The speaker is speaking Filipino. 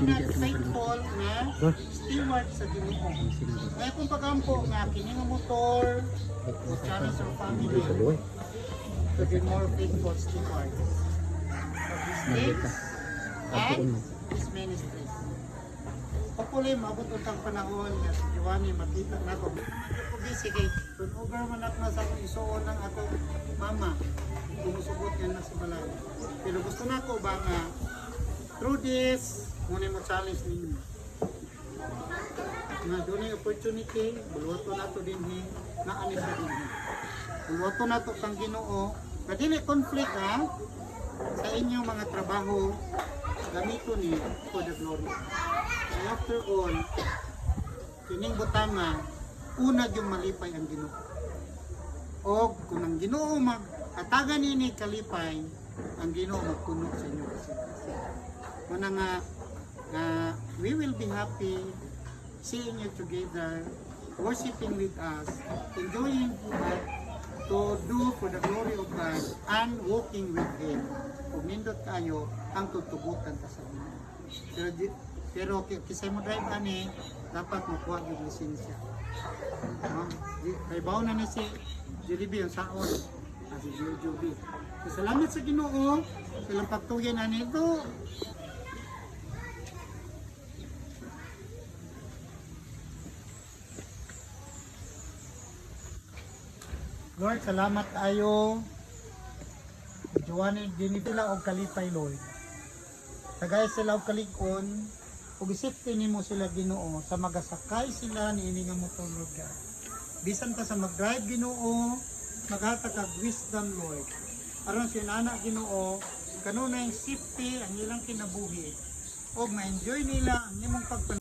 na faithful nga steward sa Ginoo. Kaya kung pagampo nga kini nga motor, o challenge our family to be more faithful stewards of His things and His ministry. Hopefully, maabot ang panahon nga si Giovanni makita na ko. Sige, turnover man ako na sa akong isuon ng ako mama. Kumusugot yan na sa balay. Pero gusto na ko ba nga through this, muna mo challenge ninyo. Na doon ay opportunity, bulwato na to din na anis sa din. Bulwato na to kang Ginoo. Na dili conflict ha, sa inyong mga trabaho, gamito ni for the glory. And after all, kining butanga, una yung malipay ang Ginoo. O kung ang Ginoo mag-atagan ini kalipay, ang Ginoo magpuno sa inyo kasi. Muna nga, we will be happy seeing you together, worshiping with us, enjoying what to do for the glory of God, and walking with Him. Kung nindot kayo, ang tutugutan ka sa Ginoo. Pero kisay mo drive ani, dapat makuha yung lisensya. Kay baon na ni si Jollibee yung saon. Si Jollibee. Salamat sa Ginoo. Silang pagtuyan na nito. Lord, salamat tayo. Giovanni, dinitila og kalipay, Lord. Tagay sila og kalikon, ug isipin nimo sila Ginoo sa magasakay sila ni ini nga motor, Lord God. Bisan pa sa mag-drive Ginoo, maghatag kag wisdom, Lord. Aron sa inana Ginoo, kanunay safety ang ilang kinabuhi. Og ma-enjoy nila ang imong pagpan